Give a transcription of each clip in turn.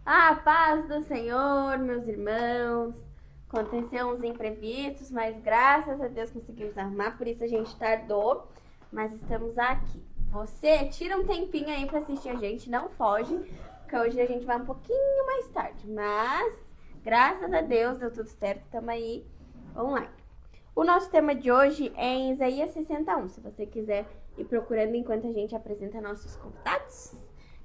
A paz do Senhor, meus irmãos. Aconteceu uns imprevistos, mas graças a Deus conseguimos arrumar, por isso a gente tardou, mas estamos aqui. Você tira um tempinho aí para assistir a gente, não foge, porque hoje a gente vai um pouquinho mais tarde, mas graças a Deus deu tudo certo, estamos aí online. O nosso tema de hoje é em Isaías 61, se você quiser ir procurando enquanto a gente apresenta nossos contatos.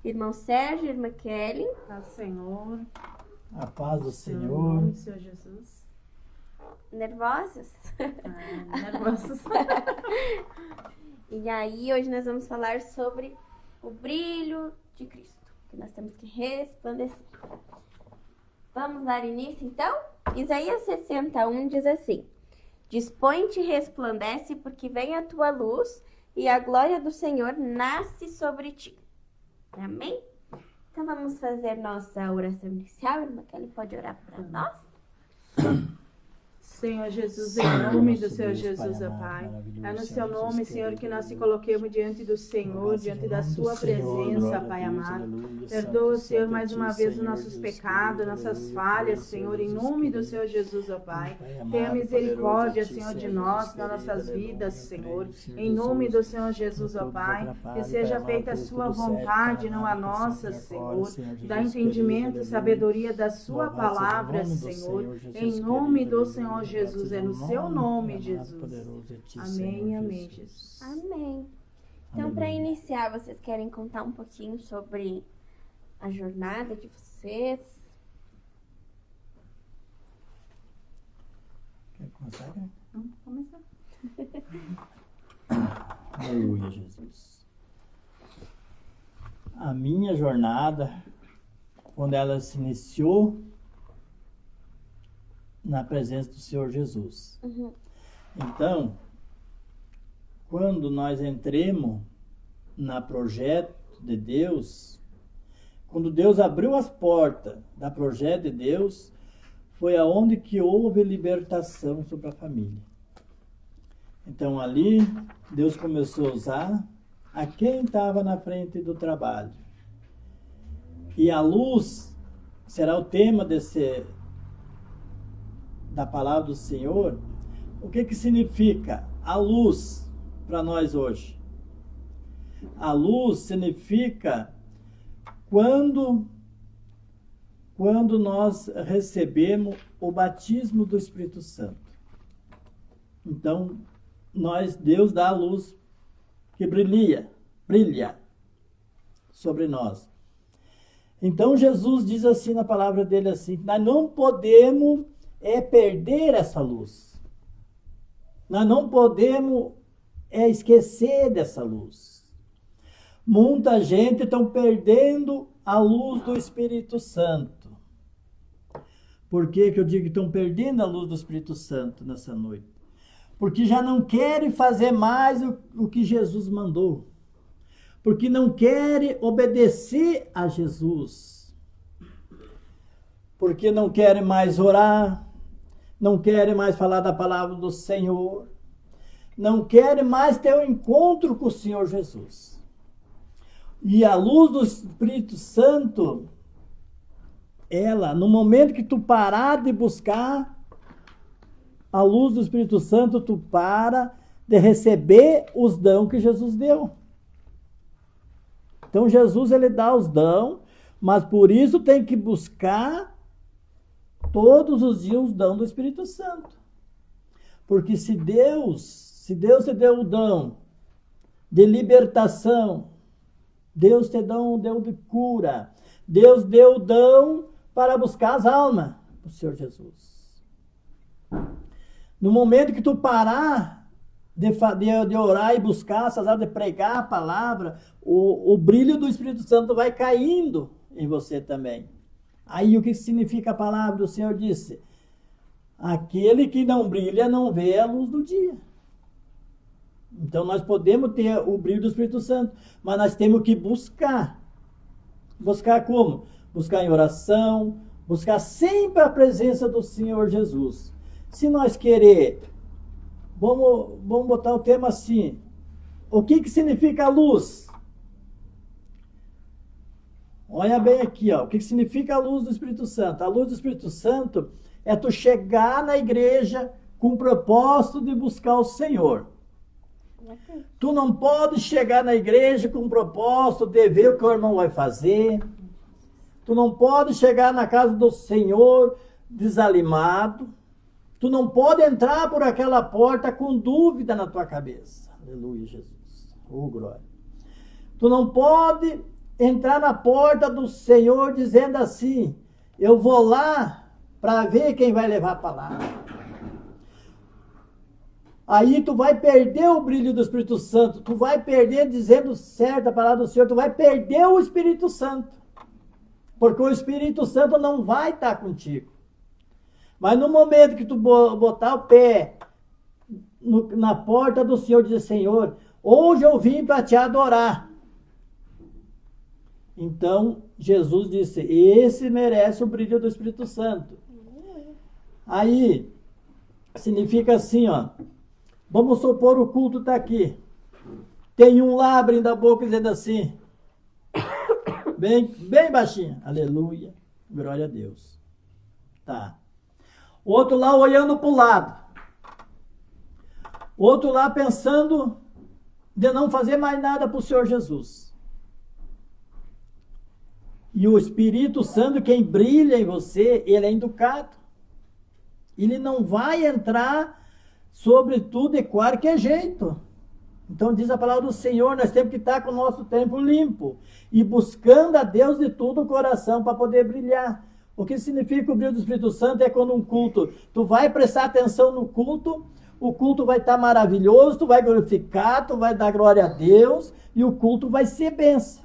Irmão Sérgio, irmã Kelly. Paz do Senhor. A paz do Senhor. Senhor. Senhor Jesus. Nervosos? Nervosos. E aí, hoje nós vamos falar sobre o brilho de Cristo, que nós temos que resplandecer. Vamos dar início, então? Isaías 61 diz assim: Dispõe-te e resplandece, porque vem a tua luz, e a glória do Senhor nasce sobre ti. Amém? Então vamos fazer nossa oração inicial. Irmã Kelly pode orar para nós? Senhor Jesus, em nome do Senhor Jesus, ó Pai. É no seu nome, Senhor, que nós se coloquemos diante do Senhor, diante da sua presença, Pai amado. Perdoa, Senhor, mais uma vez os nossos pecados, nossas falhas, Senhor, em nome do Senhor Jesus, ó Pai. Tenha misericórdia, Senhor, de nós, nas nossas vidas, Senhor. Em nome do Senhor Jesus, ó Pai. Que seja feita a sua vontade, não a nossa, Senhor. Dá entendimento e sabedoria da sua palavra, Senhor. Em nome do Senhor Jesus, é no seu nome, Jesus. Amém, amém, Jesus. Amém. Então, para iniciar, vocês querem contar um pouquinho sobre a jornada de vocês? Quer começar? Vamos começar. Aleluia, Jesus. A minha jornada, quando ela se iniciou na presença do Senhor Jesus. Então, quando nós entremos na projeto de Deus, quando Deus abriu as portas da projeto de Deus, foi aonde que houve libertação sobre a família. Então ali, Deus começou a usar a quem estava na frente do trabalho. E a luz será o tema da palavra do Senhor. O que significa a luz para nós hoje? A luz significa quando nós recebemos o batismo do Espírito Santo. Então, Deus dá a luz que brilha sobre nós. Então, Jesus diz assim na palavra dele assim, nós não podemos perder essa luz. Nós não podemos esquecer dessa luz. Muita gente está perdendo a luz do Espírito Santo. Por que eu digo que estão perdendo a luz do Espírito Santo nessa noite? Porque já não querem fazer mais o que Jesus mandou. Porque não querem obedecer a Jesus. Porque não querem mais orar. Não querem mais falar da palavra do Senhor. Não querem mais ter um encontro com o Senhor Jesus. E a luz do Espírito Santo, ela, no momento que tu parar de buscar a luz do Espírito Santo, tu para de receber os dons que Jesus deu. Então Jesus, ele dá os dons, mas por isso tem que buscar todos os dias os dons do Espírito Santo. Porque se Deus te deu o dom de libertação, Deus te deu um dom de cura, Deus deu o dom para buscar as almas do Senhor Jesus. No momento que tu parar de orar e buscar, de pregar a palavra, o brilho do Espírito Santo vai caindo em você também. Aí o que significa a palavra do Senhor disse? Aquele que não brilha não vê a luz do dia. Então nós podemos ter o brilho do Espírito Santo, mas nós temos que buscar. Buscar como? Buscar em oração, buscar sempre a presença do Senhor Jesus. Se nós querer, vamos botar o tema assim, o que significa a luz? Olha bem aqui, ó, o que significa a luz do Espírito Santo? A luz do Espírito Santo é tu chegar na igreja com o propósito de buscar o Senhor. Tu não pode chegar na igreja com o propósito de ver o que o irmão vai fazer. Tu não pode chegar na casa do Senhor desanimado. Tu não pode entrar por aquela porta com dúvida na tua cabeça. Aleluia, Jesus. Oh, glória. Tu não pode entrar na porta do Senhor dizendo assim, eu vou lá para ver quem vai levar a palavra. Aí tu vai perder o brilho do Espírito Santo, tu vai perder dizendo certo a palavra do Senhor, tu vai perder o Espírito Santo. Porque o Espírito Santo não vai estar contigo. Mas no momento que tu botar o pé na porta do Senhor e dizer, Senhor, hoje eu vim para te adorar. Então, Jesus disse, esse merece o brilho do Espírito Santo. Aí, significa assim, ó. Vamos supor o culto está aqui. Tem um lá abrindo a boca dizendo assim, bem baixinho, aleluia, glória a Deus. Tá. Outro lá olhando para o lado. Outro lá pensando de não fazer mais nada para o Senhor Jesus. E o Espírito Santo, quem brilha em você, ele é educado. Ele não vai entrar sobre tudo de qualquer jeito. Então diz a palavra do Senhor, nós temos que estar com o nosso tempo limpo e buscando a Deus de todo o coração para poder brilhar. O que significa o brilho do Espírito Santo é quando um culto, tu vai prestar atenção no culto, o culto vai estar maravilhoso, tu vai glorificar, tu vai dar glória a Deus e o culto vai ser bênção.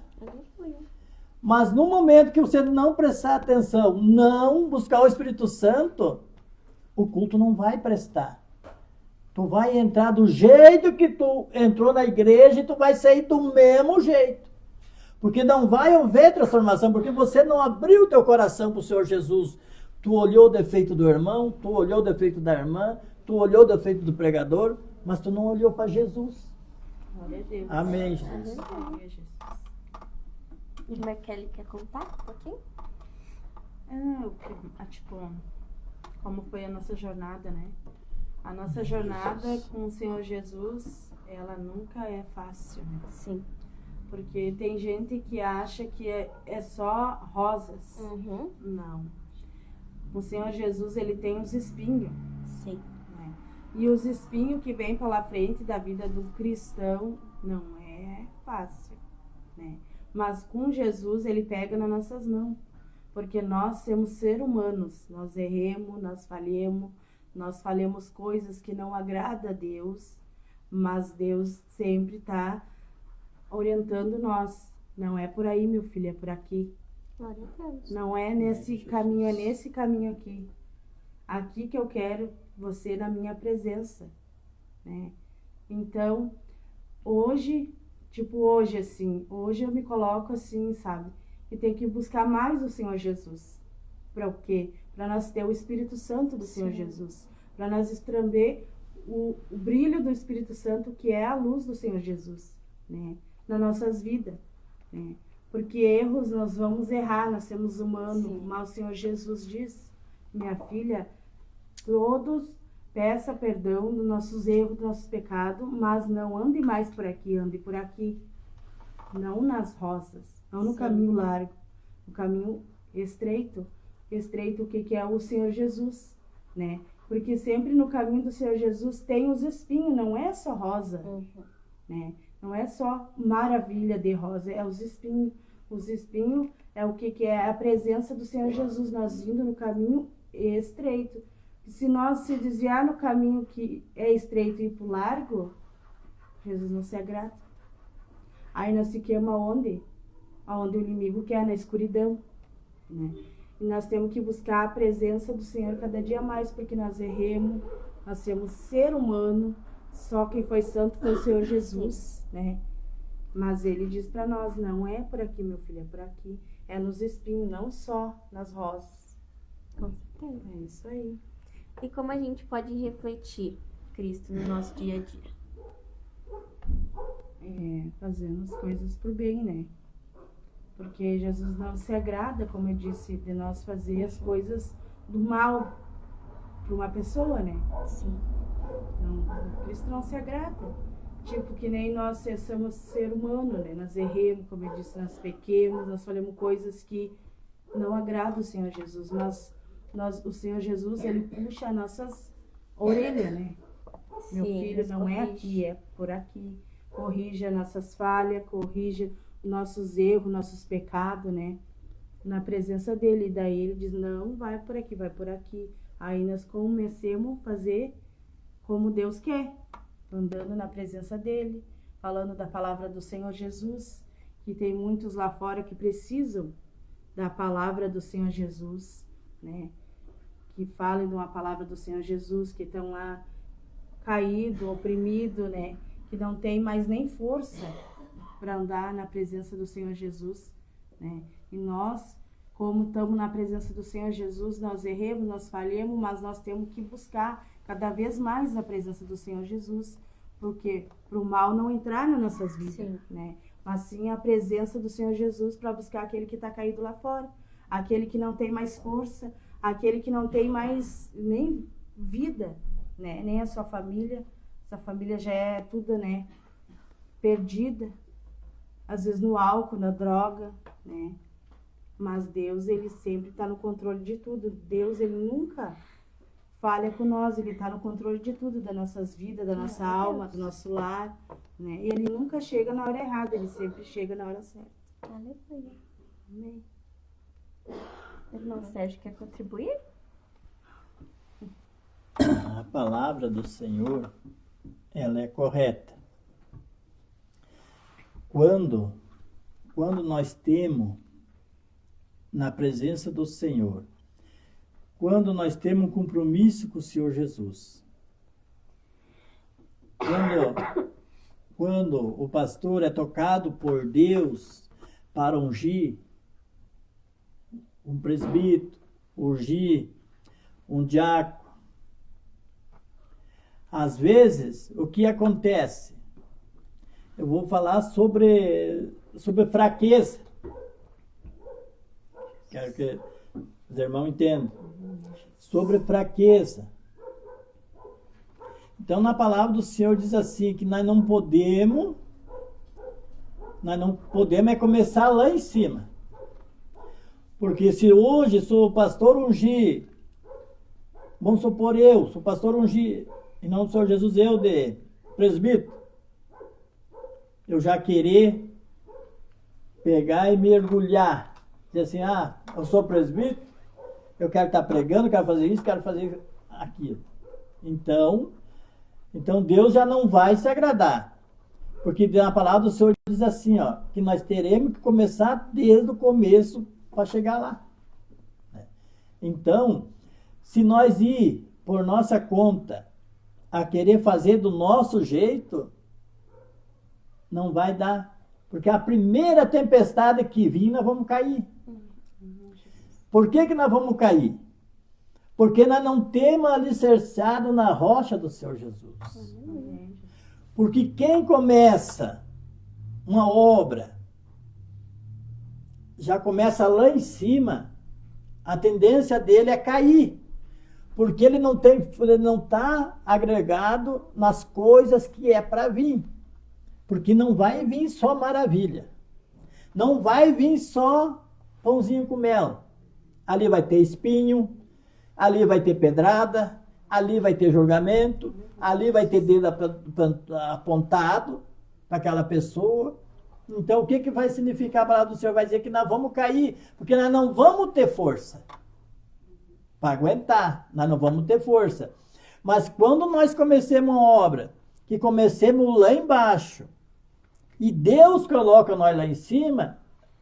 Mas no momento que você não prestar atenção, não buscar o Espírito Santo, o culto não vai prestar. Tu vai entrar do jeito que tu entrou na igreja e tu vai sair do mesmo jeito. Porque não vai haver transformação, porque você não abriu o teu coração para o Senhor Jesus. Tu olhou o defeito do irmão, tu olhou o defeito da irmã, tu olhou o defeito do pregador, mas tu não olhou para Jesus. Glória a Deus. Amém, Jesus. Amém, Jesus. Irmã Kelly quer contar um pouquinho? Tipo, como foi a nossa jornada, né? A nossa jornada com o Senhor Jesus, ela nunca é fácil, né? Sim. Porque tem gente que acha que é só rosas. Uhum. Não. O Senhor Jesus, ele tem os espinhos. Sim. Né? E os espinhos que vêm pela frente da vida do cristão não é fácil, né? Mas com Jesus, ele pega nas nossas mãos. Porque nós somos seres humanos. Nós erremos, nós falemos coisas que não agradam a Deus. Mas Deus sempre está orientando nós. Não é por aí, meu filho, é por aqui. Glória a Deus. Não é nesse caminho, é nesse caminho aqui. Aqui que eu quero você na minha presença, né? Então, hoje eu me coloco assim, sabe? E tem que buscar mais o Senhor Jesus. Para o quê? Para nós ter o Espírito Santo do Senhor Jesus. Para nós estramber o brilho do Espírito Santo, que é a luz do Senhor Jesus, né? Nas nossas vidas, né? Porque erros nós vamos errar, nós somos humanos. Sim. Mas o Senhor Jesus diz, minha filha, todos peça perdão dos nossos erros, dos nossos pecados, mas não ande mais por aqui, ande por aqui. Não nas rosas, não no Sim. caminho largo, no caminho estreito. Estreito, o que é o Senhor Jesus, né? Porque sempre no caminho do Senhor Jesus tem os espinhos, não é só rosa, né? Não é só maravilha de rosa, é os espinhos. Os espinhos é o que é a presença do Senhor Jesus, nós indo no caminho estreito. Se nós se desviar no caminho que é estreito e ir para o largo, Jesus não se agrada. Aí nós fiquemos aonde? Aonde o inimigo quer, na escuridão, né? E nós temos que buscar a presença do Senhor cada dia mais, porque nós erremos, nós somos ser humano, só quem foi santo foi o Senhor Jesus, né? Mas ele diz para nós, não é por aqui, meu filho, é por aqui. É nos espinhos, não só nas rosas. Com certeza. É isso aí. E como a gente pode refletir Cristo no nosso dia a dia? Fazendo as coisas por bem, né? Porque Jesus não se agrada, como eu disse, de nós fazer as coisas do mal para uma pessoa, né? Sim. Não, Cristo não se agrada. Tipo, que nem nós somos ser humano, né? Nós erramos, como eu disse, nós pequemos, nós falamos coisas que não agradam o Senhor Jesus. Mas o Senhor Jesus, ele puxa as nossas orelhas, né? Meu filho, não é aqui, é por aqui. Corrige as nossas falhas, corrige nossos erros, nossos pecados, né? Na presença dele. E daí ele diz, não, vai por aqui, vai por aqui. Aí nós comecemos a fazer como Deus quer. Andando na presença dele, falando da palavra do Senhor Jesus, que tem muitos lá fora que precisam da palavra do Senhor Jesus, né? Que falem de uma palavra do Senhor Jesus, que estão lá caído, oprimido, né? Que não tem mais nem força para andar na presença do Senhor Jesus, né? E nós, como estamos na presença do Senhor Jesus, nós erramos, nós falhamos, mas nós temos que buscar cada vez mais a presença do Senhor Jesus, porque para o mal não entrar nas nossas vidas, né? Mas sim a presença do Senhor Jesus para buscar aquele que está caído lá fora, aquele que não tem mais força, aquele que não tem mais nem vida, né? Nem a sua família já é tudo, né? Perdida, às vezes no álcool, na droga, né? Mas Deus, ele sempre está no controle de tudo. Deus, ele nunca falha com nós, ele está no controle de tudo, das nossas vidas, da nossa alma, do nosso lar, né? E ele nunca chega na hora errada, ele sempre chega na hora certa. Aleluia. Amém. Irmão Sérgio, quer contribuir? A palavra do Senhor, ela é correta. Quando nós temos na presença do Senhor, quando nós temos um compromisso com o Senhor Jesus, quando o pastor é tocado por Deus para ungir um presbítero, ungir um diácono, às vezes, o que acontece? Eu vou falar sobre fraqueza. Quero que os irmãos entendam. Sobre fraqueza. Então, na palavra do Senhor diz assim, que nós não podemos é começar lá em cima. Porque se hoje sou o pastor ungir, vamos supor eu, sou o pastor ungir, em nome do Senhor Jesus, eu de presbítero, eu já querer pegar e mergulhar, dizer assim, eu sou presbítero, eu quero estar pregando, quero fazer isso, quero fazer aquilo. Então Deus já não vai se agradar. Porque na palavra do Senhor diz assim, que nós teremos que começar desde o começo para chegar lá. Então, se nós ir por nossa conta a querer fazer do nosso jeito, não vai dar. Porque a primeira tempestade que vir, nós vamos cair. Por que nós vamos cair? Porque nós não temos alicerçado na rocha do Senhor Jesus. Porque quem começa uma obra, já começa lá em cima, a tendência dele é cair. Porque ele não está agregado nas coisas que é para vir. Porque não vai vir só maravilha. Não vai vir só pãozinho com mel. Ali vai ter espinho, ali vai ter pedrada, ali vai ter julgamento, ali vai ter dedo apontado para aquela pessoa. Então, o que vai significar a palavra do Senhor? Vai dizer que nós vamos cair, porque nós não vamos ter força para aguentar, nós não vamos ter força. Mas quando nós comecemos uma obra, que comecemos lá embaixo, e Deus coloca nós lá em cima,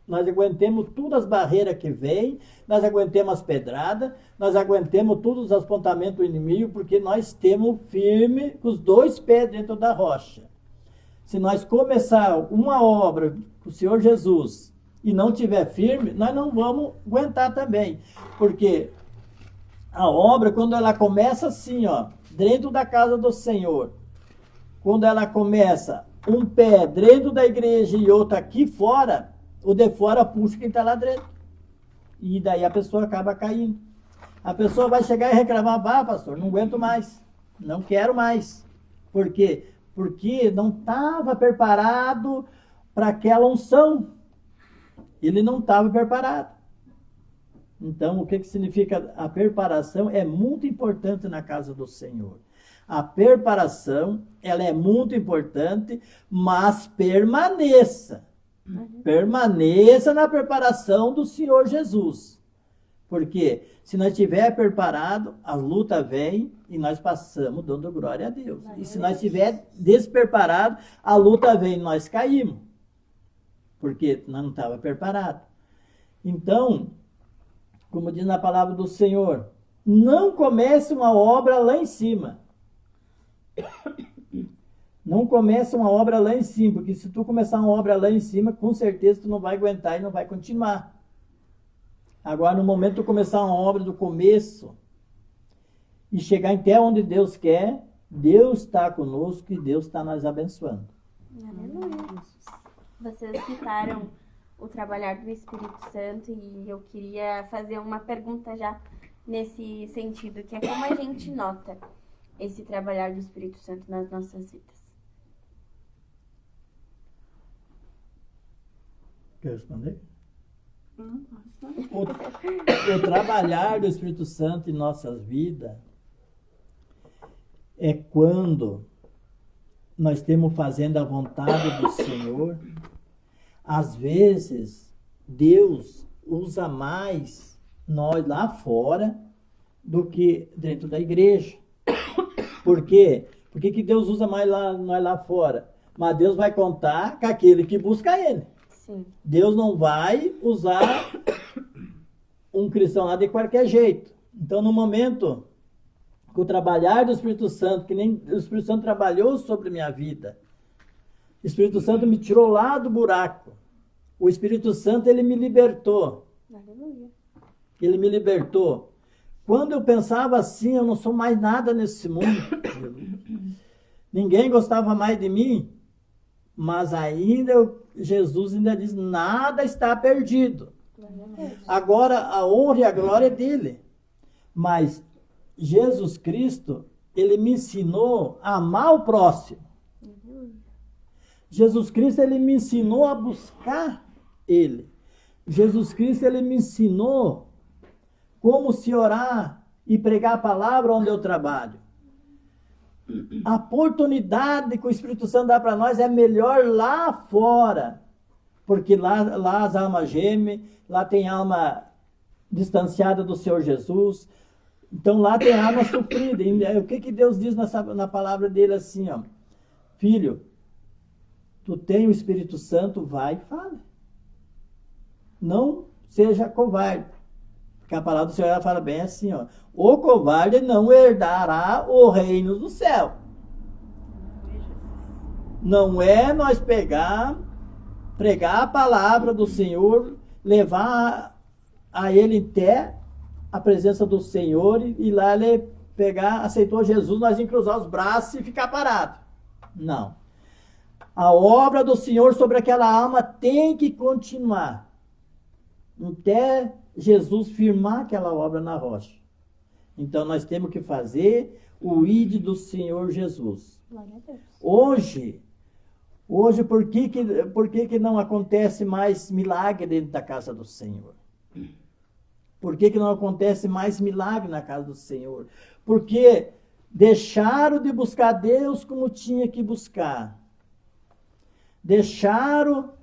nós aguentemos todas as barreiras que vêm, nós aguentemos as pedradas, nós aguentemos todos os apontamentos do inimigo, porque nós temos firme com os dois pés dentro da rocha. Se nós começar uma obra com o Senhor Jesus e não tiver firme, nós não vamos aguentar também. Porque a obra, quando ela começa assim, dentro da casa do Senhor, quando ela começa um pé dentro da igreja e outro aqui fora, o de fora puxa quem está lá dentro. E daí a pessoa acaba caindo. A pessoa vai chegar e reclamar, pastor, não aguento mais, não quero mais. Por quê? Porque não estava preparado para aquela unção. Ele não estava preparado. Então, o que significa a preparação? É muito importante na casa do Senhor. A preparação, ela é muito importante, mas permaneça. Permaneça na preparação do Senhor Jesus. Porque se nós estiver preparado, a luta vem e nós passamos dando glória a Deus. E se nós estiver despreparado, a luta vem e nós caímos. Porque nós não estávamos preparados. Então, como diz na palavra do Senhor, não comece uma obra lá em cima. Não comece uma obra lá em cima, porque se tu começar uma obra lá em cima, com certeza tu não vai aguentar e não vai continuar. Agora, no momento de tu começar uma obra do começo e chegar até onde Deus quer, Deus está conosco e Deus está nos abençoando. Aleluia. Vocês citaram o trabalhar do Espírito Santo e eu queria fazer uma pergunta já nesse sentido, que é como a gente nota esse trabalhar do Espírito Santo nas nossas vidas. Quer responder? O trabalhar do Espírito Santo em nossas vidas é quando nós estamos fazendo a vontade do Senhor. Às vezes, Deus usa mais nós lá fora do que dentro da igreja. Por quê? Por que Deus usa mais nós lá fora? Mas Deus vai contar com aquele que busca Ele. Sim. Deus não vai usar um cristão lá de qualquer jeito. Então, no momento que o trabalhar do Espírito Santo, que nem o Espírito Santo trabalhou sobre a minha vida, o Espírito Santo me tirou lá do buraco. O Espírito Santo, ele me libertou. Aleluia. Ele me libertou. Quando eu pensava assim, eu não sou mais nada nesse mundo. Ninguém gostava mais de mim. Mas ainda, Jesus ainda diz, nada está perdido. Agora, a honra e a glória é dele. Mas Jesus Cristo, ele me ensinou a amar o próximo. Jesus Cristo, ele me ensinou a buscar ele. Jesus Cristo, ele me ensinou como se orar e pregar a palavra onde eu trabalho. A oportunidade que o Espírito Santo dá para nós é melhor lá fora. Porque lá as almas gemem, lá tem alma distanciada do Senhor Jesus. Então lá tem alma sofrida. E o que Deus diz na palavra dele assim, ó? Filho, tu tem o Espírito Santo, vai e fala. Não seja covarde. Porque a palavra do Senhor ela fala bem assim, ó. O covarde não herdará o reino do céu. Não é nós pregar a palavra do Senhor, levar a ele até a presença do Senhor e lá ele aceitou Jesus, nós cruzar os braços e ficar parado. Não. A obra do Senhor sobre aquela alma tem que continuar. Até Jesus firmar aquela obra na rocha. Então nós temos que fazer o ide do Senhor Jesus. Glória a Deus. Hoje por que não acontece mais milagre dentro da casa do Senhor? Por que não acontece mais milagre na casa do Senhor? Porque deixaram de buscar Deus como tinha que buscar. Deixaram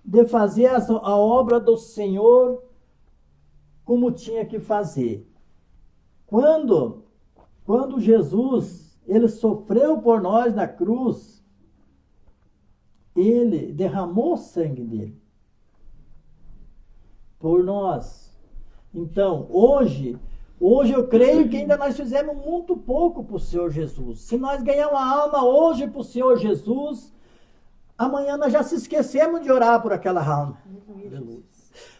de fazer a obra do Senhor como tinha que fazer. Quando Jesus, ele sofreu por nós na cruz, ele derramou o sangue dele por nós. Então, hoje eu creio que ainda nós fizemos muito pouco para o Senhor Jesus. Se nós ganhar uma alma hoje para o Senhor Jesus, amanhã nós já se esquecemos de orar por aquela alma.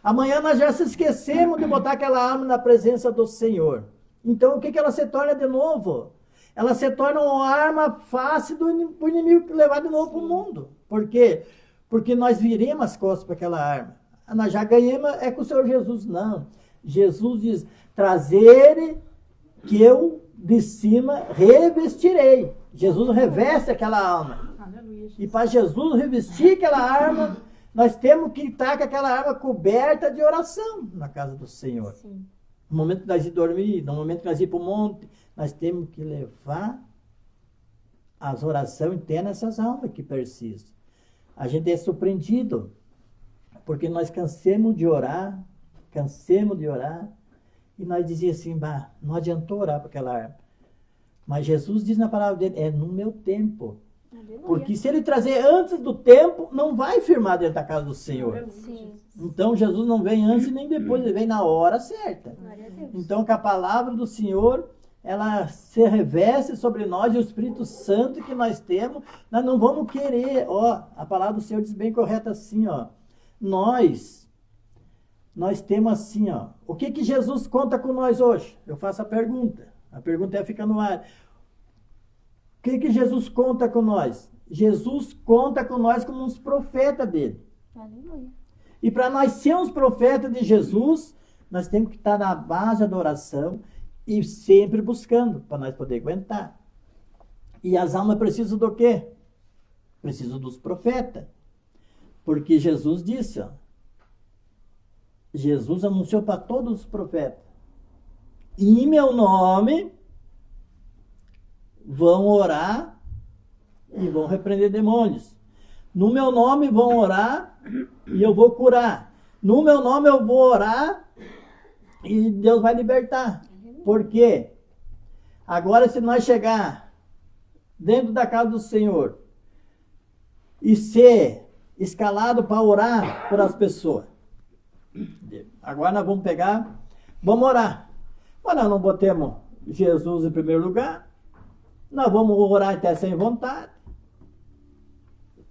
Amanhã nós já se esquecemos de botar aquela alma na presença do Senhor. Então, o que ela se torna de novo? Ela se torna uma arma fácil para o inimigo levar de novo para o mundo. Por quê? Porque nós viremos as costas para aquela arma. nós já ganhamos, é com o Senhor Jesus. Não. Jesus diz, trazer que eu de cima revestirei. Jesus reveste aquela alma. Aleluia. E para Jesus revestir aquela alma, nós temos que estar com aquela arma coberta de oração na casa do Senhor. Sim. No momento que nós ir dormir, no momento que nós ir para o monte, nós temos que levar as orações internas essas almas que precisam. A gente é surpreendido, porque nós cansemos de orar, e nós dizíamos assim, bah, não adiantou orar para aquela arma. Mas Jesus diz na palavra dele, é no meu tempo. Aleluia. Porque se ele trazer antes do tempo, não vai firmar dentro da casa do Senhor. Sim. Então Jesus não vem antes nem depois, ele vem na hora certa. Glória a Deus. Então que a palavra do Senhor, ela se reveste sobre nós e o Espírito Santo que nós temos, nós não vamos querer, ó, a palavra do Senhor diz bem correta assim, ó, nós temos assim, ó, o que Jesus conta com nós hoje? Eu faço a pergunta fica no ar. O que Jesus conta com nós? Jesus conta com nós como uns profetas dele. Aleluia. E para nós sermos profetas de Jesus, nós temos que estar na base da oração e sempre buscando, para nós poder aguentar. E as almas precisam do quê? Precisam dos profetas. Porque Jesus disse, ó, Jesus anunciou para todos os profetas, em meu nome vão orar e vão repreender demônios. No meu nome vão orar e eu vou curar. No meu nome eu vou orar e Deus vai libertar. Por quê? Agora, se nós chegar dentro da casa do Senhor e ser escalado para orar por as pessoas, agora nós vamos pegar, vamos orar. Mas nós não botemos Jesus em primeiro lugar, nós vamos orar até sem vontade.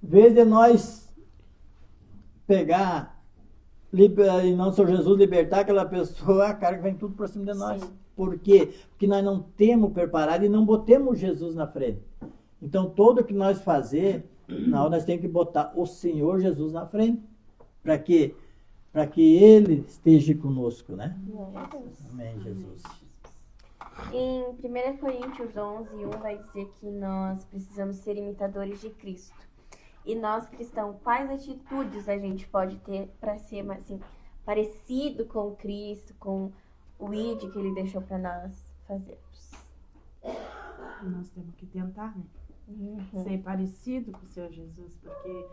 Em vez de nós pegar e não Senhor Jesus libertar aquela pessoa, a carga vem tudo para cima de nós. Sim. Por quê? Porque nós não temos preparado e não botemos Jesus na frente. Então, tudo que nós fazer, nós temos que botar o Senhor Jesus na frente. Para quê? Para que Ele esteja conosco, né? Glória a Deus. Amém, Jesus. Em 1 Coríntios 11:1 vai dizer que nós precisamos ser imitadores de Cristo. E nós cristãos, quais atitudes a gente pode ter para ser assim, parecido com Cristo, com o ID que Ele deixou para nós fazermos? Nós temos que tentar, né? Uhum. Ser parecido com o Senhor Jesus, porque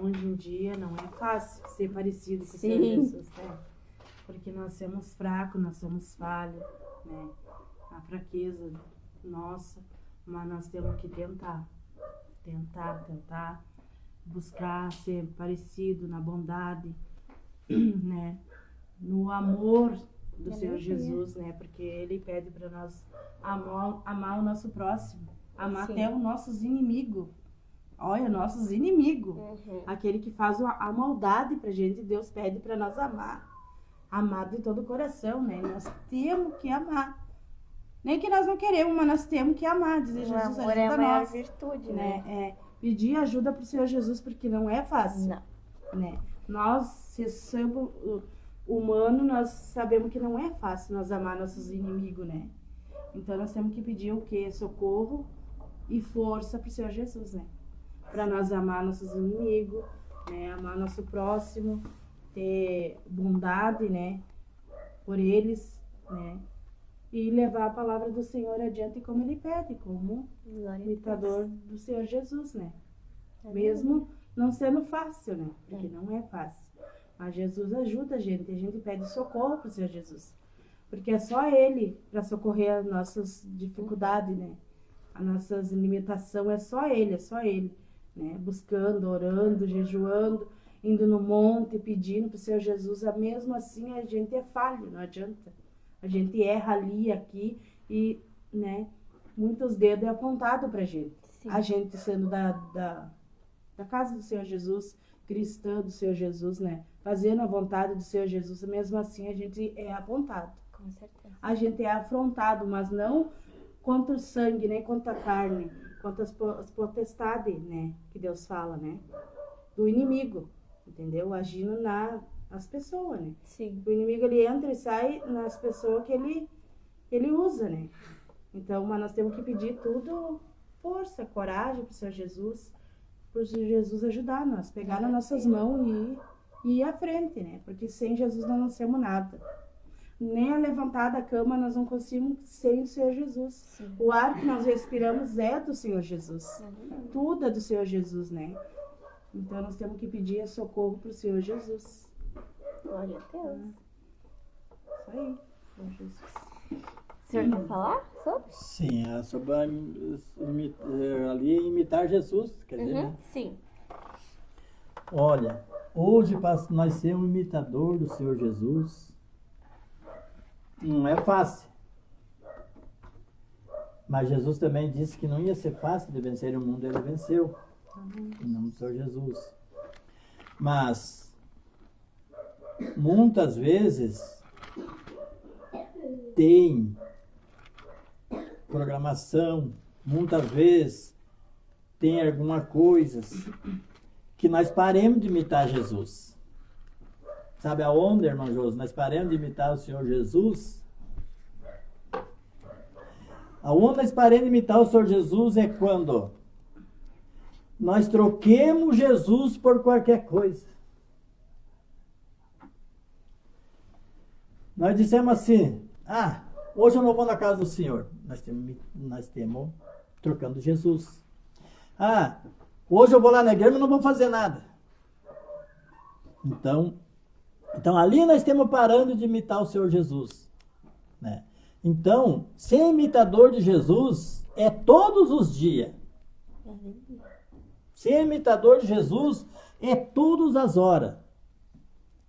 hoje em dia não é fácil ser parecido com o Senhor Sim. Jesus, né? Porque nós somos fracos, nós somos falhos, né? A fraqueza nossa, mas nós temos que tentar, buscar ser parecido na bondade, né? No amor do Senhor Jesus, né? Porque Ele pede para nós amar o nosso próximo, amar Sim. até os nossos inimigos. Olha, nossos inimigos. Uhum. Aquele que faz a maldade pra gente, Deus pede para nós amar de todo o coração, né? Nós temos que amar. Nem que nós não queremos, mas nós temos que amar. Dizer, O Jesus, amor é a ajuda maior nós. virtude, Né? né? Pedir ajuda pro Senhor Jesus, porque não é fácil. Não. Né? Nós, se somos humanos, nós sabemos que não é fácil nós amar nossos inimigos, né? Então nós temos que pedir o quê? Socorro e força pro Senhor Jesus, né? Para nós amar nossos inimigos, né? Amar nosso próximo, ter bondade, né? Por eles, né? E levar a palavra do Senhor adiante como Ele pede, como Glória a imitador Deus. do Senhor Jesus, né? Aleluia. Mesmo não sendo fácil, né? Porque não é fácil. Mas Jesus ajuda a gente pede socorro pro Senhor Jesus. Porque é só Ele para socorrer as nossas dificuldades, né? As nossas limitações, é só Ele, né? Buscando, orando, jejuando, indo no monte, pedindo pro Senhor Jesus. Mesmo assim, a gente é falho, não adianta. A gente erra ali, aqui e, né? Muitos dedos é apontado pra gente. Sim. A gente sendo da casa do Senhor Jesus, cristã do Senhor Jesus, né? Fazendo a vontade do Senhor Jesus, mesmo assim a gente é apontado. Com certeza. A gente é afrontado, mas não contra o sangue, nem contra a carne, contra as potestades, né? Que Deus fala, né? Do inimigo, entendeu? Agindo as pessoas, né? Sim. O inimigo, ele entra e sai nas pessoas que ele usa, né? Então, mas nós temos que pedir tudo, força, coragem pro Senhor Jesus, pro Senhor Jesus ajudar nós, pegar nas nossas mãos e ir à frente, né? Porque sem Jesus nós não somos nada. Nem a levantar da cama nós não conseguimos sem o Senhor Jesus. Sim. O ar que nós respiramos é do Senhor Jesus. Tudo é do Senhor Jesus, né? Então nós temos que pedir socorro pro Senhor Jesus. Glória a Deus. Isso aí, Senhor Jesus. O senhor quer falar sobre? Sim, é sobre ali imitar Jesus, quer dizer, né? Sim. Olha, hoje para nós ser um imitador do Senhor Jesus, não é fácil. Mas Jesus também disse que não ia ser fácil de vencer o mundo, ele venceu. Em nome do Senhor Jesus. Mas, muitas vezes, tem programação, muitas vezes, tem alguma coisa que nós paremos de imitar Jesus. Sabe aonde, irmão Josi? Nós paremos de imitar o Senhor Jesus. Aonde nós paremos de imitar o Senhor Jesus é quando nós troquemos Jesus por qualquer coisa. Nós dissemos assim, hoje eu não vou na casa do Senhor. Nós temos trocando Jesus. Hoje eu vou lá na igreja, mas não vou fazer nada. Então ali nós estamos parando de imitar o Senhor Jesus, né? Então, ser imitador de Jesus é todos os dias. Ser imitador de Jesus é todas as horas.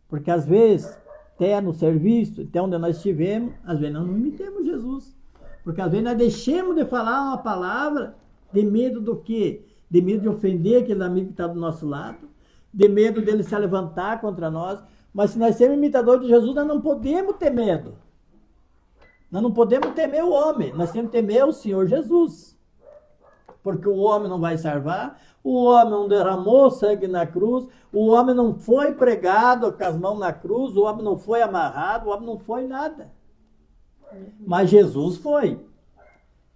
Porque às vezes, até no serviço, até onde nós estivemos, às vezes nós não imitemos Jesus. Porque às vezes nós deixamos de falar uma palavra de medo do quê? De medo de ofender aquele amigo que está do nosso lado, de medo dele se levantar contra nós. Mas se nós somos imitadores de Jesus, nós não podemos ter medo. Nós não podemos temer o homem, nós temos que temer o Senhor Jesus. Porque o homem não vai salvar, o homem não derramou sangue na cruz, o homem não foi pregado com as mãos na cruz, o homem não foi amarrado, o homem não foi nada. Mas Jesus foi.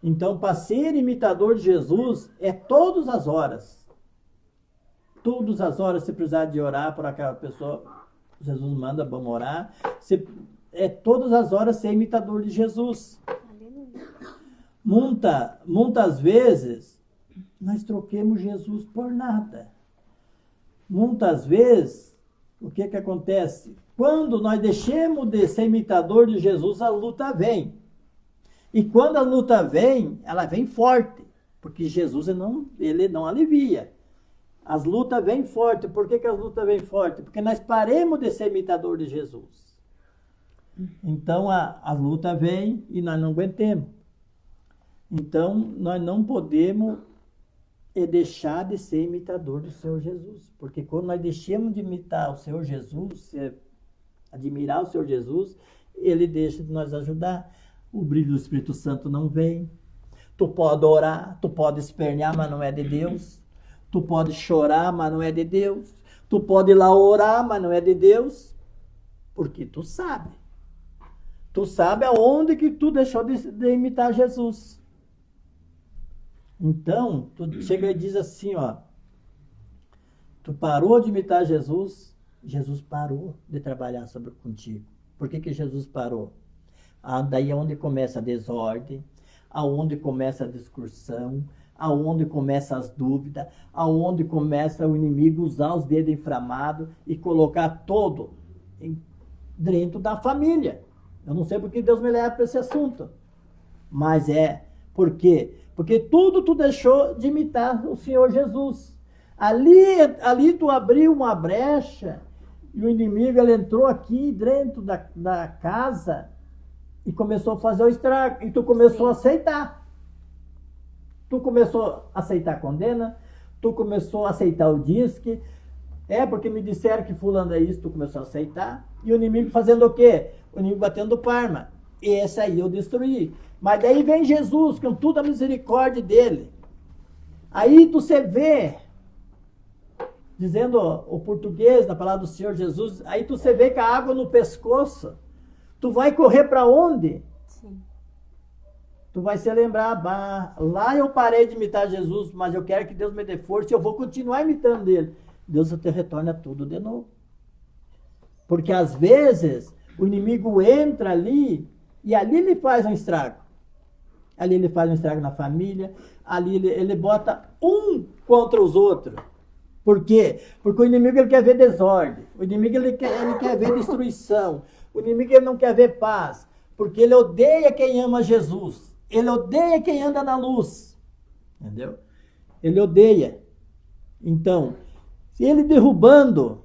Então, para ser imitador de Jesus, é todas as horas. Todas as horas, se precisar de orar por aquela pessoa, Jesus manda, vamos orar. É todas as horas ser imitador de Jesus. Muitas vezes, nós troquemos Jesus por nada. Muitas vezes, o que acontece? Quando nós deixamos de ser imitador de Jesus, a luta vem. E quando a luta vem, ela vem forte. Porque Jesus ele não alivia. As lutas vêm forte. Por que as lutas vêm forte? Porque nós paremos de ser imitador de Jesus. Então, a luta vem e nós não aguentemos. Então, nós não podemos deixar de ser imitador do Senhor Jesus. Porque quando nós deixamos de imitar o Senhor Jesus, admirar o Senhor Jesus, ele deixa de nos ajudar. O brilho do Espírito Santo não vem. Tu pode orar, tu pode espernear, mas não é de Deus. Tu pode chorar, mas não é de Deus. Tu pode ir lá orar, mas não é de Deus. Porque tu sabe. Tu sabe aonde que tu deixou de imitar Jesus. Então, tu chega e diz assim, tu parou de imitar Jesus, Jesus parou de trabalhar contigo. Por que Jesus parou? Daí é onde começa a desordem, aonde começa a discussão, aonde começa as dúvidas, aonde começa o inimigo usar os dedos inflamados e colocar todo dentro da família. Eu não sei porque Deus me leva para esse assunto. Mas por quê? Porque tudo tu deixou de imitar o Senhor Jesus. Ali tu abriu uma brecha e o inimigo ele entrou aqui dentro da casa e começou a fazer o estrago. E tu começou a aceitar. Tu começou a aceitar a condena. Tu começou a aceitar o disque. Porque me disseram que fulano é isso. Tu começou a aceitar. E o inimigo fazendo o quê? O inimigo batendo palma. Esse aí eu destruí. Mas daí vem Jesus com toda a misericórdia dele. Aí você vê dizendo o português, na palavra do Senhor Jesus, aí você vê com a água no pescoço, tu vai correr para onde? Sim. Tu vai se lembrar, bah, lá eu parei de imitar Jesus, mas eu quero que Deus me dê força e eu vou continuar imitando ele. Deus te retorna tudo de novo. Porque às vezes o inimigo entra ali e ali ele faz um estrago. Ali ele faz um estrago na família, ali ele bota um contra os outros. Por quê? Porque o inimigo ele quer ver desordem, o inimigo ele quer ver destruição, o inimigo ele não quer ver paz, porque ele odeia quem ama Jesus. Ele odeia quem anda na luz. Entendeu? Ele odeia. Então, se ele derrubando,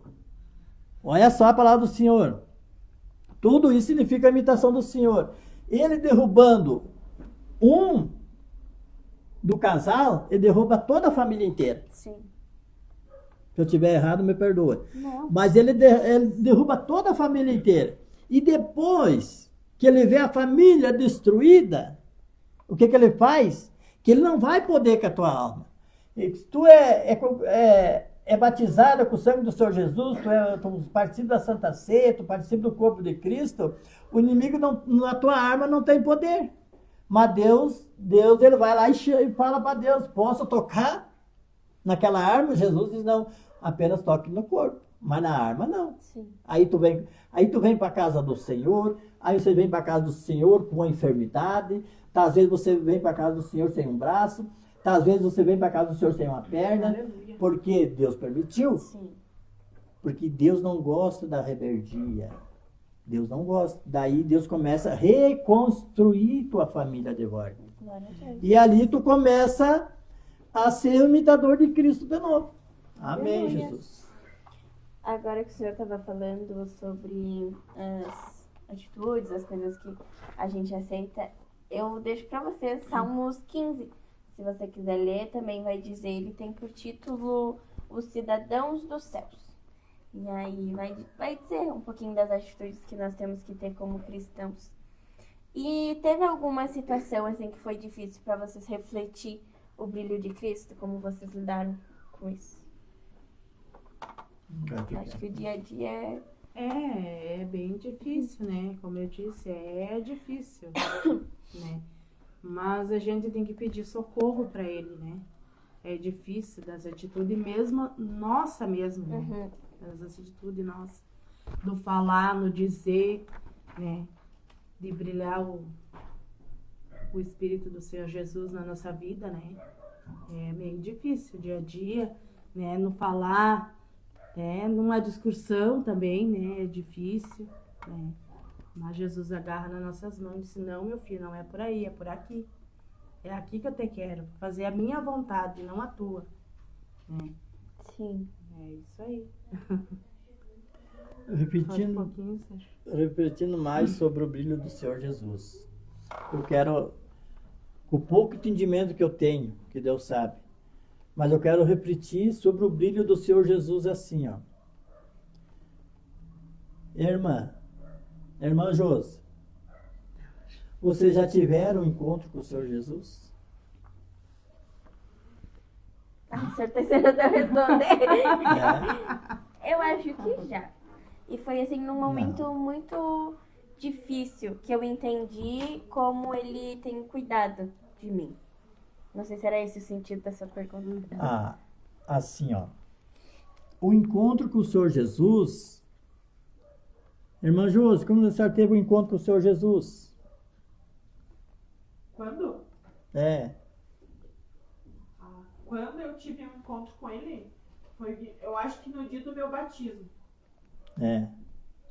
olha só a palavra do Senhor. Tudo isso significa a imitação do Senhor. Ele derrubando um do casal, ele derruba toda a família inteira. Sim. Se eu estiver errado, me perdoa. Não. Mas ele derruba toda a família inteira. E depois que ele vê a família destruída, o que ele faz? Que ele não vai poder com a tua alma. Se tu é batizada com o sangue do Senhor Jesus, tu participa da Santa Ceia, tu participa do corpo de Cristo, o inimigo na tua arma não tem poder. Mas Deus ele vai lá e fala para Deus, posso tocar naquela arma? Jesus diz, não, apenas toque no corpo, mas na arma não. Sim. Aí tu vem para a casa do Senhor, aí você vem para a casa do Senhor com a enfermidade, às vezes você vem para a casa do Senhor sem um braço, às vezes você vem para a casa do Senhor sem uma perna, Aleluia. porque Deus permitiu. Sim. Porque Deus não gosta da rebeldia. Deus não gosta. Daí Deus começa a reconstruir tua família de volta. Glória a Deus. E ali tu começa a ser o imitador de Cristo de novo. Amém, Aleluia. Jesus. Agora que o senhor estava falando sobre as atitudes, as coisas que a gente aceita, eu deixo para vocês Salmos 15. Se você quiser ler, também vai dizer, ele tem por título Os Cidadãos dos Céus. E aí vai dizer um pouquinho das atitudes que nós temos que ter como cristãos. E teve alguma situação assim que foi difícil para vocês refletir o brilho de Cristo? Como vocês lidaram com isso? Eu acho que o dia a dia É bem difícil, né? Como eu disse, é difícil, né? Mas a gente tem que pedir socorro para ele, né? É difícil das atitudes mesmo, nossa mesmo, né? Uhum. Das atitudes nossas. No falar, no dizer, né? De brilhar o Espírito do Senhor Jesus na nossa vida, né? É meio difícil, dia a dia, né? No falar, né? Numa discussão também, né? É difícil, né? Mas Jesus agarra nas nossas mãos e disse, não, meu filho, não é por aí, é por aqui. É aqui que eu te quero, fazer a minha vontade, não a tua. Né? sim. É isso aí. Repetindo, repetindo mais sobre o brilho do Senhor Jesus. Eu quero, com o pouco entendimento que eu tenho, que Deus sabe, mas eu quero repetir sobre o brilho do Senhor Jesus assim, ó. Irmã Josi, vocês já tiveram um encontro com o Senhor Jesus? A certeza de eu responder. É. Eu acho que já. E foi assim num momento muito difícil que eu entendi como ele tem cuidado de mim. Não sei se era esse o sentido dessa pergunta. Assim, ó. O encontro com o Senhor Jesus. Irmã Josi, como a senhora teve um encontro com o Senhor Jesus? Quando? Quando eu tive um encontro com ele, foi, eu acho que no dia do meu batismo.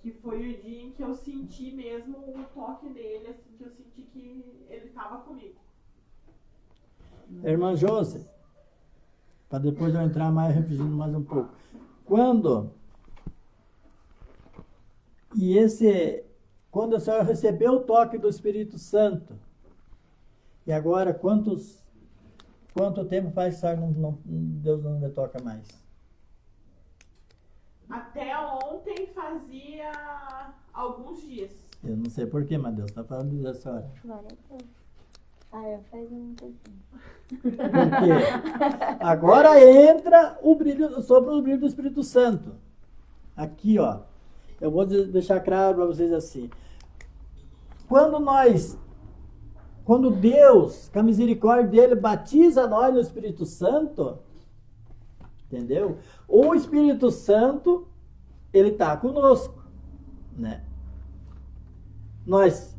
Que foi o dia em que eu senti mesmo o toque dele, assim, que eu senti que ele estava comigo. Irmã Josi, para depois eu entrar mais, repetindo mais um pouco. Quando a senhora recebeu o toque do Espírito Santo, e agora quanto tempo faz que a senhora Deus não me toca mais? Até ontem fazia alguns dias. Eu não sei porquê, mas Deus está falando disso, senhora. Glória a Deus. Eu faz um tempinho. Porque agora entra o brilho, sobre o brilho do Espírito Santo. Aqui, ó. Eu vou deixar claro para vocês assim. Quando Deus, com a misericórdia dele, batiza nós no Espírito Santo, entendeu? O Espírito Santo, ele está conosco, né? Nós,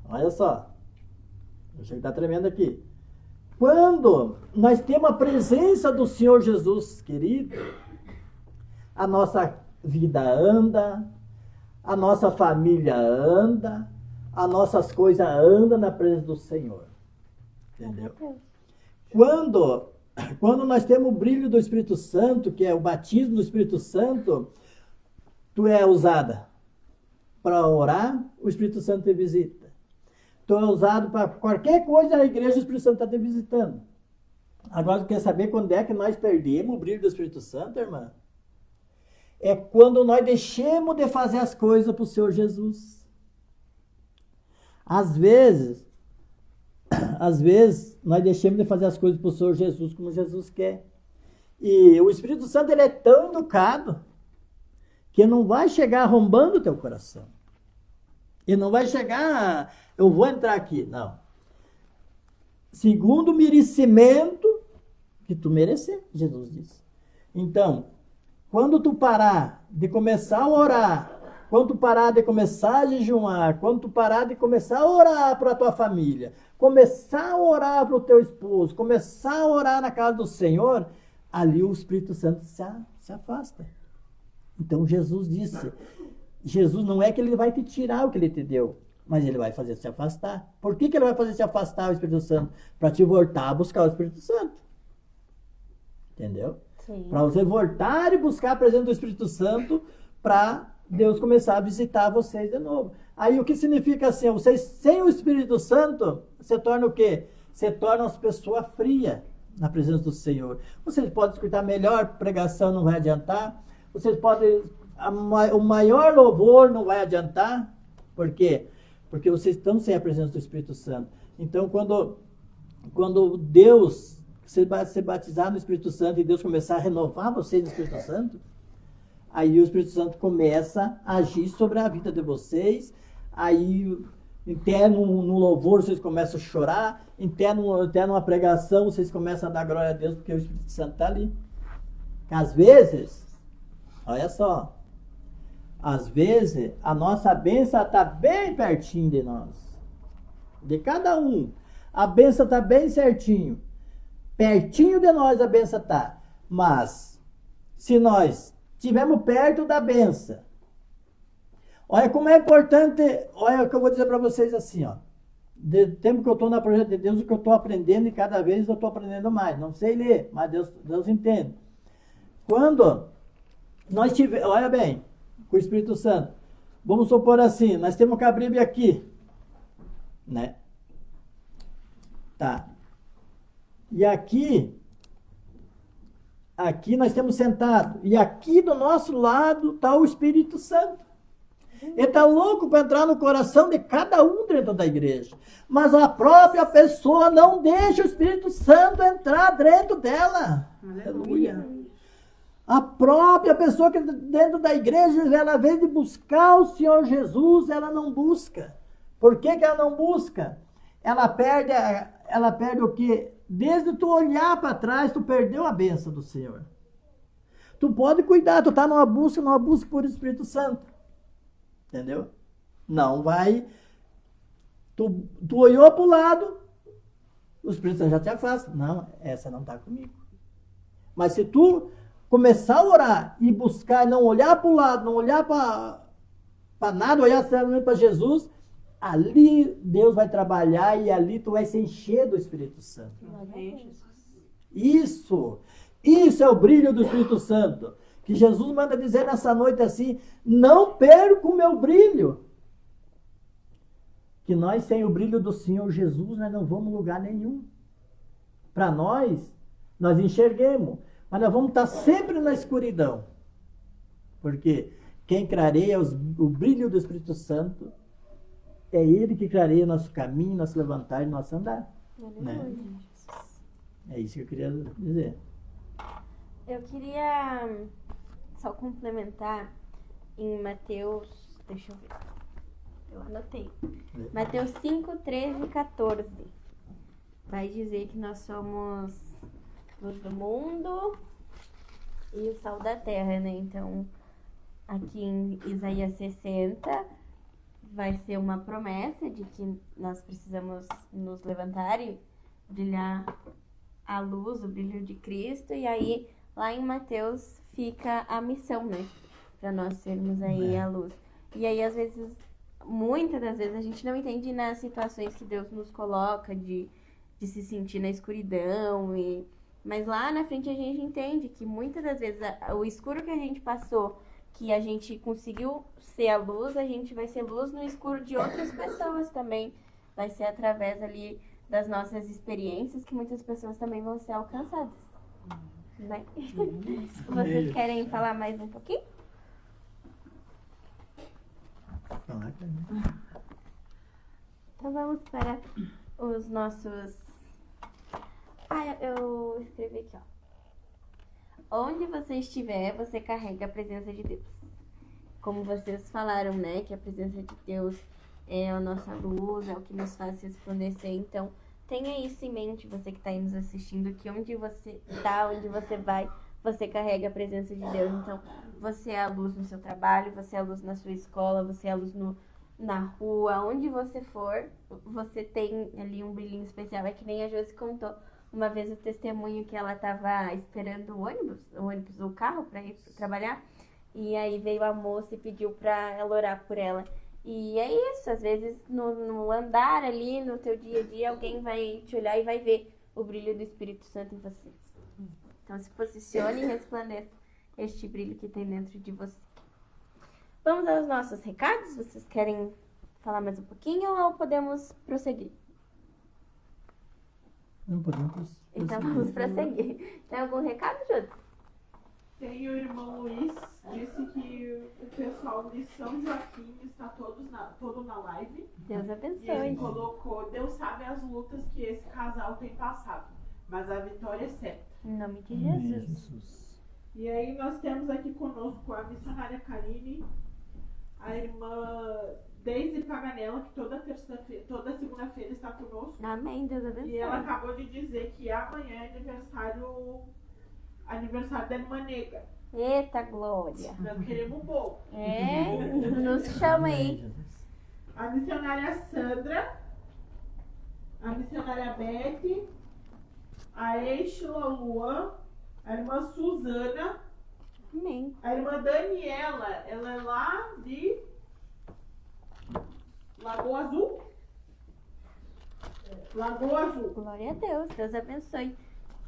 olha só, eu chego a estar tremendo aqui. Quando nós temos a presença do Senhor Jesus, querido, a nossa vida anda, a nossa família anda, as nossas coisas andam na presença do Senhor. Entendeu? Quando nós temos o brilho do Espírito Santo, que é o batismo do Espírito Santo, tu é usada para orar, o Espírito Santo te visita. Tu é usado para qualquer coisa na igreja, o Espírito Santo está te visitando. Agora, tu quer saber quando é que nós perdemos o brilho do Espírito Santo, irmã? É quando nós deixemos de fazer as coisas para o Senhor Jesus. Às vezes, nós deixamos de fazer as coisas para o Senhor Jesus como Jesus quer. E o Espírito Santo, ele é tão educado que não vai chegar arrombando o teu coração. E não vai chegar, eu vou entrar aqui. Não. Segundo o merecimento que tu merecer, Jesus disse. Então, quando tu parar de começar a orar, quando tu parar de começar a jejuar, quando tu parar de começar a orar para a tua família, começar a orar para o teu esposo, começar a orar na casa do Senhor, ali o Espírito Santo se afasta. Então Jesus disse, Jesus não é que ele vai te tirar o que ele te deu, mas ele vai fazer se afastar. Por que ele vai fazer se afastar o Espírito Santo? Para te voltar a buscar o Espírito Santo. Entendeu? Para você voltar e buscar a presença do Espírito Santo para Deus começar a visitar vocês de novo. Aí o que significa assim? Vocês sem o Espírito Santo, você torna o quê? Você torna as pessoas frias na presença do Senhor. Vocês podem escutar melhor pregação, não vai adiantar. Vocês podem, o maior louvor não vai adiantar. Por quê? Porque vocês estão sem a presença do Espírito Santo. Então, quando Deus se batizar no Espírito Santo e Deus começar a renovar vocês no Espírito Santo, aí o Espírito Santo começa a agir sobre a vida de vocês. Aí, interno no louvor, vocês começam a chorar. Interno numa pregação, vocês começam a dar glória a Deus, porque o Espírito Santo está ali. Às vezes, olha só, às vezes a nossa bênção está bem pertinho de nós. De cada um. A bênção está bem certinho. Pertinho de nós a bênção está. Mas, se nós estivermos perto da bênção, olha como é importante, olha o que eu vou dizer para vocês assim, ó. De tempo que eu estou na projeto de Deus, o que eu estou aprendendo, e cada vez eu estou aprendendo mais. Não sei ler, mas Deus entende. Quando nós tivermos, olha bem, com o Espírito Santo, vamos supor assim, nós temos que abrir aqui, né? Tá. E aqui nós estamos sentados, e aqui do nosso lado está o Espírito Santo. Ele está louco para entrar no coração de cada um dentro da igreja. Mas a própria pessoa não deixa o Espírito Santo entrar dentro dela. Aleluia. A própria pessoa que dentro da igreja, ela vem de buscar o Senhor Jesus, ela não busca. Por que ela não busca? Ela perde o quê? Desde tu olhar para trás, tu perdeu a bênção do Senhor. Tu pode cuidar, tu está numa busca por Espírito Santo. Entendeu? Não vai. Tu olhou para o lado, o Espírito Santo já te afasta. Não, essa não está comigo. Mas se tu começar a orar e buscar, não olhar para o lado, não olhar para nada, olhar seriamente para Jesus, ali Deus vai trabalhar e ali tu vai se encher do Espírito Santo. Isso é o brilho do Espírito Santo. Que Jesus manda dizer nessa noite assim, não perca o meu brilho. Que nós, sem o brilho do Senhor Jesus, nós não vamos a lugar nenhum. Para nós enxerguemos, mas nós vamos estar sempre na escuridão. Porque quem clareia o brilho do Espírito Santo, é Ele que clareia nosso caminho, nosso levantar e nosso andar. Aleluia. É isso que eu queria dizer. Eu queria só complementar em Mateus, deixa eu ver, eu anotei. Mateus 5, 13 e 14. Vai dizer que nós somos luz do mundo e o sal da terra, né? Então, aqui em Isaías 60, vai ser uma promessa de que nós precisamos nos levantar e brilhar a luz, o brilho de Cristo. E aí, lá em Mateus, fica a missão, né? Para nós sermos aí a luz. E aí, às vezes, muitas das vezes, a gente não entende nas situações que Deus nos coloca de se sentir na escuridão. Mas lá na frente a gente entende que muitas das vezes o escuro que a gente passou, que a gente conseguiu ser a luz, a gente vai ser luz no escuro de outras pessoas também. Vai ser através ali das nossas experiências que muitas pessoas também vão ser alcançadas. Né? Vocês querem falar mais um pouquinho? Então vamos para os nossos... eu escrevi aqui, ó. Onde você estiver, você carrega a presença de Deus. Como vocês falaram, né? Que a presença de Deus é a nossa luz, é o que nos faz resplandecer. Então, tenha isso em mente, você que está aí nos assistindo, que onde você está, onde você vai, você carrega a presença de Deus. Então, você é a luz no seu trabalho, você é a luz na sua escola, você é a luz na rua, onde você for, você tem ali um brilhinho especial. É que nem a Josi contou uma vez o testemunho que ela estava esperando o carro para ir trabalhar, e aí veio a moça e pediu para ela orar por ela. E é isso, às vezes no andar ali, no teu dia a dia, alguém vai te olhar e vai ver o brilho do Espírito Santo em você. Então se posicione e resplandeça este brilho que tem dentro de você. Vamos aos nossos recados? Vocês querem falar mais um pouquinho ou podemos prosseguir? Não podemos prosseguir. Então vamos prosseguir. Tem algum recado, Júlio? Tem o irmão Luiz, disse que o pessoal de São Joaquim está todo na live. Deus abençoe. E ele colocou, Deus sabe as lutas que esse casal tem passado, mas a vitória é certa. Em nome de Jesus. E aí nós temos aqui conosco a missionária Karine, a irmã Deise Paganella, que toda segunda-feira está conosco. Amém, Deus abençoe. E ela acabou de dizer que amanhã é aniversário da irmã Nega. Eita glória. Nós queremos um bolo. Nos chama aí. A missionária Sandra, a missionária Beth, a Eixla Luan, a irmã Suzana, amém. A irmã Daniela, ela é lá de Lagoa Azul. Lagoa Azul. Glória a Deus, Deus abençoe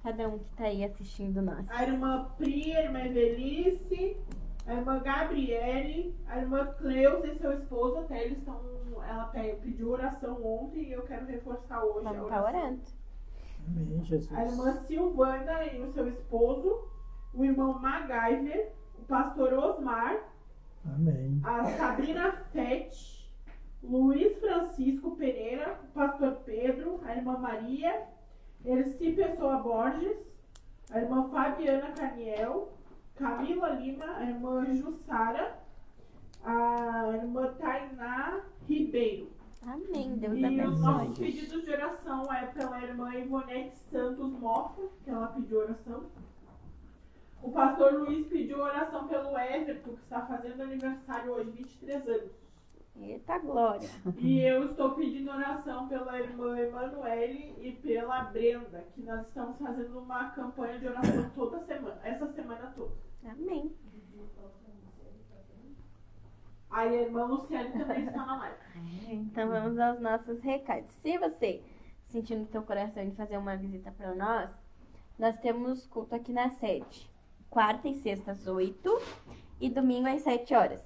cada um que está aí assistindo nós. A irmã Pri, a irmã Evelice, a irmã Gabriele, a irmã Cleusa e seu esposo, até eles estão. Ela pediu oração ontem e eu quero reforçar hoje. Vamos estar orando. Amém, Jesus. A irmã Silvana e o seu esposo, o irmão MacGyver, o pastor Osmar, amém. A Sabrina Fett, Luiz Francisco Pereira, o pastor Pedro, a irmã Maria, Erci Pessoa Borges, a irmã Fabiana Caniel, Camila Lima, a irmã Jussara, a irmã Tainá Ribeiro. Amém, Deus e abençoe. Os nossos pedidos de oração é pela irmã Ivonete Santos Moffa, que ela pediu oração. O pastor Luiz pediu oração pelo Everton, que está fazendo aniversário hoje, 23 anos. Eita glória. E eu estou pedindo oração pela irmã Emanuele e pela Brenda, que nós estamos fazendo uma campanha de oração toda semana, essa semana toda. Amém. Aí a irmã Luciane também está na live. Então vamos aos nossos recados. Se você sentir no teu coração de fazer uma visita para nós temos culto aqui na sede. Quarta e sexta às 8 e domingo às 7 horas.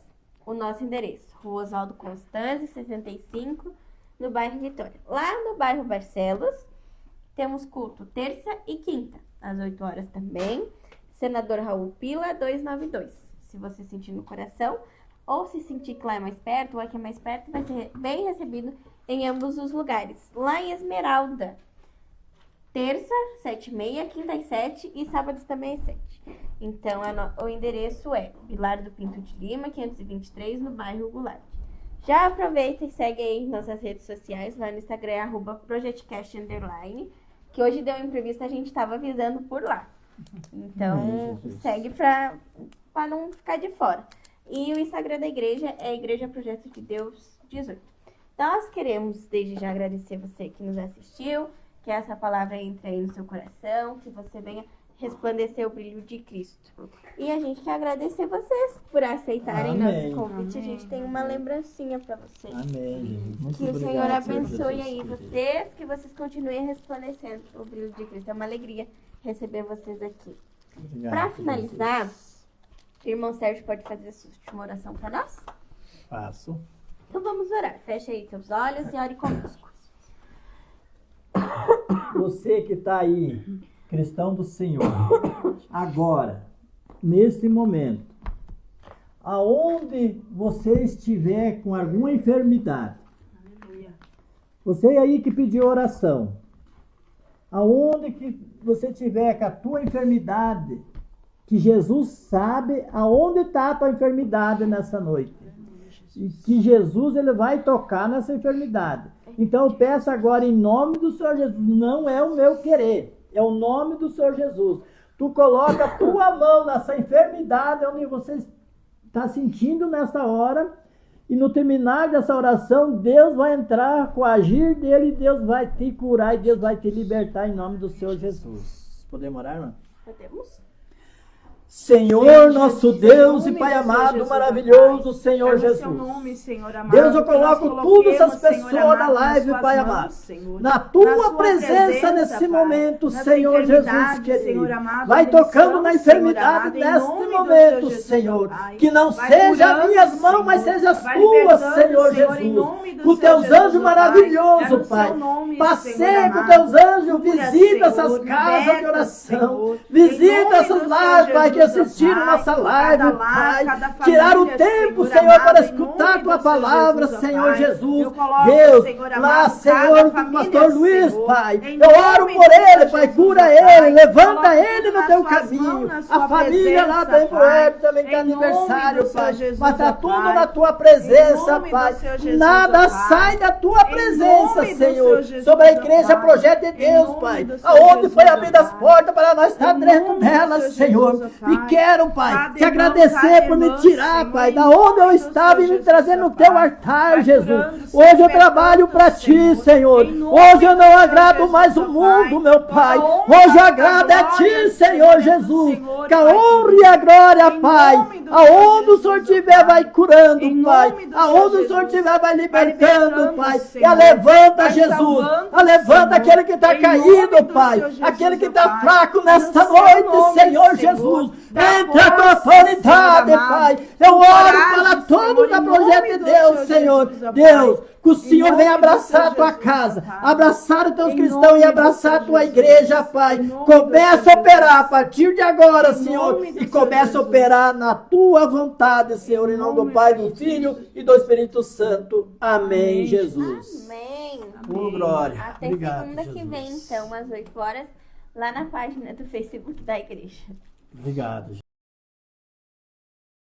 O nosso endereço, Rua Oswaldo Constâncio, 65, no bairro Vitória. Lá no bairro Barcelos, temos culto terça e quinta, às 8 horas também. Senador Raul Pila, 292. Se você sentir no coração, ou se sentir que lá é mais perto, ou aqui é mais perto, vai ser bem recebido em ambos os lugares. Lá em Esmeralda, terça, 7h30, quinta às 7 e sábados também às 7. Então, o endereço é Vilar do Pinto de Lima, 523, no bairro Goulart. Já aproveita e segue aí nossas redes sociais, lá no Instagram é @projectcast_, que hoje deu um imprevisto, a gente estava avisando por lá. Então, segue pra não ficar de fora. E o Instagram da igreja é Igreja Projeto de Deus 18. Nós queremos, desde já, agradecer você que nos assistiu, que essa palavra entre aí no seu coração, que você venha resplandecer o brilho de Cristo. E a gente quer agradecer vocês por aceitarem nosso convite. A gente tem uma lembrancinha para vocês. Amém. Que o Senhor abençoe aí vocês, que vocês continuem resplandecendo o brilho de Cristo. É uma alegria receber vocês aqui. Para finalizar, o irmão Sérgio pode fazer a sua última oração para nós? Faço. Então vamos orar. Fecha aí seus olhos e ore conosco. Você que está aí, cristão do Senhor, agora, nesse momento, aonde você estiver com alguma enfermidade, você aí que pediu oração, aonde que você estiver com a tua enfermidade, que Jesus sabe aonde está a tua enfermidade nessa noite. E que Jesus ele vai tocar nessa enfermidade. Então eu peço agora em nome do Senhor Jesus, não é o meu querer, é o nome do Senhor Jesus. Tu coloca a tua mão nessa enfermidade onde você está sentindo nessa hora, e no terminar dessa oração, Deus vai entrar com o agir dele, Deus vai te curar e Deus vai te libertar em nome do Senhor Jesus. Podemos orar, irmã? Podemos? Senhor, nosso Deus e Pai amado, maravilhoso, Senhor Jesus. Deus, eu coloco todas essas pessoas da live, Pai amado, na tua presença nesse momento, Senhor Jesus querido. Vai tocando na enfermidade neste momento, Senhor. Que não seja as minhas mãos, mas seja as tuas, Senhor Jesus. Com teus anjos maravilhosos, Pai. Passeia com teus anjos, visita essas casas de oração. Visita essas lares, Pai, que assistiram nossa live, Pai. Tirar o tempo, Senhor, para escutar a tua palavra, Senhor Jesus. Deus, lá, Senhor, o pastor Luiz, Pai. Eu oro por ele, Pai. Cura ele, levanta ele no teu caminho. A família lá da Emboé também tem aniversário, Pai. Mas está tudo na tua presença, Pai. Nada sai da tua presença, Senhor. Sobre a igreja Projeto de Deus, Pai. Aonde foi abrida as portas para nós estar dentro delas, Senhor. E quero, Pai, te agradecer por me tirar, Pai, da onde eu estava e me trazer no teu altar, Jesus. Hoje eu trabalho para ti, Senhor. Hoje eu não agrado mais o mundo, meu Pai. Hoje eu agrado a ti, Senhor Jesus. Que a honra e a glória, Pai, aonde o Senhor estiver, vai curando, Pai. Aonde o Senhor estiver, vai libertando, Pai. E levanta, Jesus. Levanta aquele que está caído, Pai. Aquele que está fraco nesta noite, Senhor Jesus. Entra com autoridade, Pai. Eu oro para todos da Projeto de Deus, Senhor. Deus, que o Senhor venha abraçar a tua casa, abraçar os teus cristãos e abraçar a tua igreja, Pai. Começa a operar a partir de agora, Senhor, e começa a operar na tua vontade, Senhor, em nome do Pai, do Filho e do Espírito Santo. Amém, Jesus. Amém. Oh, glória. Até Obrigado, segunda que vem, então, às 8 horas, lá na página do Facebook da igreja. Obrigado, Jesus.